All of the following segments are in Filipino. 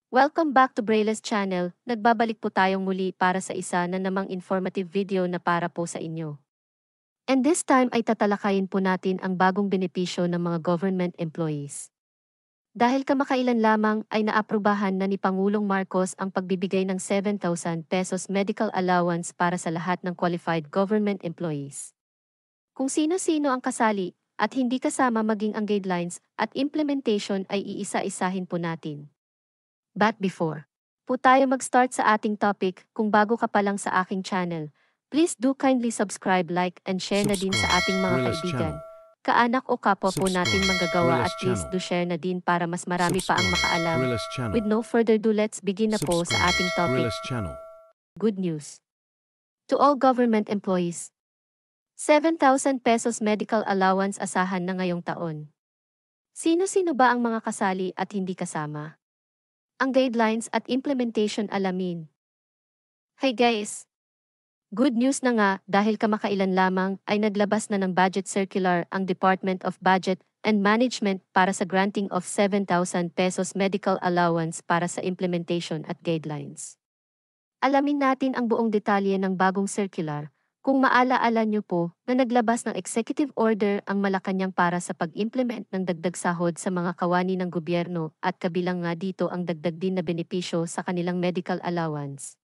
Welcome back to Braille's channel. Nagbabalik po tayong muli para sa isa na namang informative video na para po sa inyo. And this time ay tatalakayin po natin ang bagong benepisyo ng mga government employees. Dahil kamakailan lamang ay naaprubahan na ni Pangulong Marcos ang pagbibigay ng 7,000 pesos medical allowance para sa lahat ng qualified government employees. Kung sino-sino ang kasali at hindi kasama maging ang guidelines at implementation ay iisa-isahin po natin. But before po tayo mag-start sa ating topic, kung bago ka pa lang sa aking channel, please do kindly subscribe, like, and share na din sa ating mga kaibigan, kaanak o kapwa po natin manggagawa at please do share na din para mas marami pa ang makaalam. With no further ado, let's begin na po sa ating topic. Good news to all government employees. 7,000 pesos medical allowance asahan na ngayong taon. Sino-sino ba ang mga kasali at hindi kasama? Ang guidelines at implementation alamin. Hey guys! Good news na nga dahil kamakailan lamang ay naglabas na ng budget circular ang Department of Budget and Management para sa granting of 7,000 pesos medical allowance para sa implementation at guidelines. Alamin natin ang buong detalye ng bagong circular. Kung maalaala nyo po na naglabas ng executive order ang Malacanang para sa pag-implement ng dagdag sahod sa mga kawani ng gobyerno at kabilang nga dito ang dagdag din na benepisyo sa kanilang medical allowance.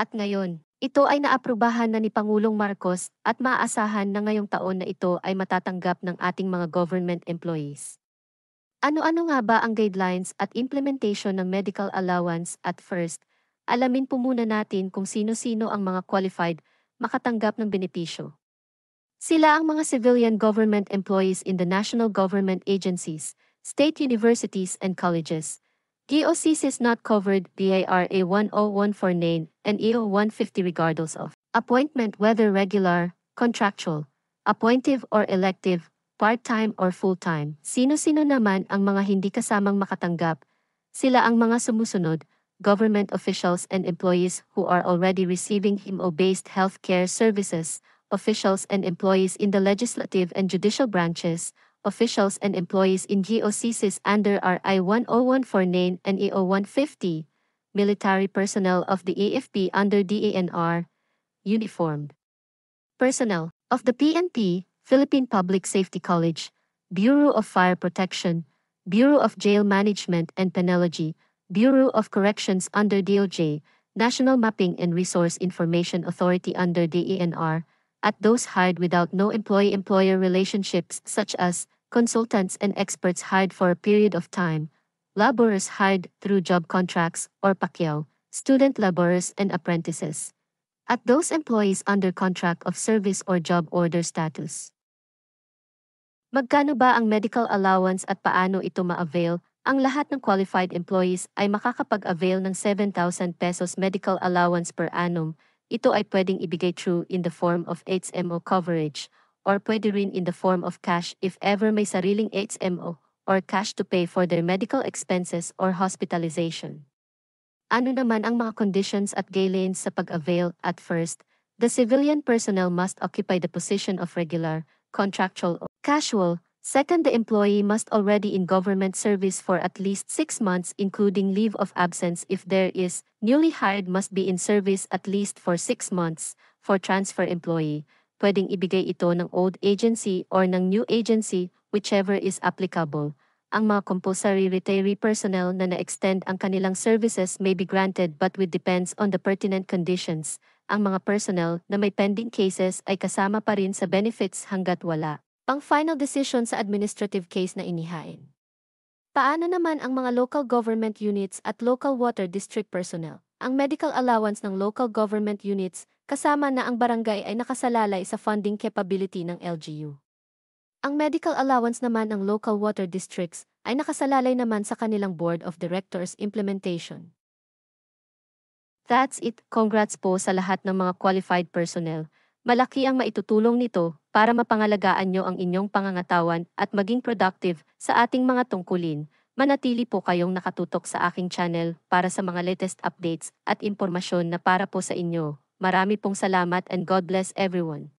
At ngayon, ito ay naaprubahan na ni Pangulong Marcos at maaasahan na ngayong taon na ito ay matatanggap ng ating mga government employees. Ano-ano nga ba ang guidelines at implementation ng medical allowance? At first, alamin po muna natin kung sino-sino ang mga qualified makatanggap ng benepisyo. Sila ang mga civilian government employees in the national government agencies, state universities and colleges. GOCCs not covered, DARA 1014 and EO 150 regardless of appointment whether regular, contractual, appointive or elective, part-time or full-time. Sino-sino naman ang mga hindi kasamang makatanggap? Sila ang mga sumusunod: government officials and employees who are already receiving HMO-based healthcare services, officials and employees in the legislative and judicial branches, officials and employees in GOCCs under RI 10149 and EO 150, military personnel of the AFP under DANR, uniformed personnel of the PNP, Philippine Public Safety College, Bureau of Fire Protection, Bureau of Jail Management and Penology, Bureau of Corrections under DOJ, National Mapping and Resource Information Authority under DANR, at those hired without no employee-employer relationships such as consultants and experts hired for a period of time, laborers hired through job contracts or PACAO, student laborers and apprentices, at those employees under contract of service or job order status. Magkano ba ang medical allowance at paano ito ma-avail? Ang lahat ng qualified employees ay makakapag-avail ng 7,000 pesos medical allowance per annum. Ito ay pwedeng ibigay through in the form of HMO coverage or pwede rin in the form of cash if ever may sariling HMO or cash to pay for their medical expenses or hospitalization. Ano naman ang mga conditions at guidelines sa pag-avail? At first, the civilian personnel must occupy the position of regular, contractual or casual. Second, the employee must already in government service for at least 6 months including leave of absence if there is. Newly hired must be in service at least for 6 months. For transfer employee, pwedeng ibigay ito ng old agency or ng new agency, whichever is applicable. Ang mga compulsory retiree personnel na na-extend ang kanilang services may be granted but with depends on the pertinent conditions. Ang mga personnel na may pending cases ay kasama pa rin sa benefits hanggat wala pang final decision sa administrative case na inihain. Paano naman ang mga local government units at local water district personnel? Ang medical allowance ng local government units, kasama na ang barangay ay nakasalalay sa funding capability ng LGU. Ang medical allowance naman ng local water districts ay nakasalalay naman sa kanilang Board of Directors implementation. That's it. Congrats po sa lahat ng mga qualified personnel. Malaki ang maitutulong nito para mapangalagaan nyo ang inyong pangangatawan at maging productive sa ating mga tungkulin. Manatili po kayong nakatutok sa aking channel para sa mga latest updates at impormasyon na para po sa inyo. Marami pong salamat and God bless everyone.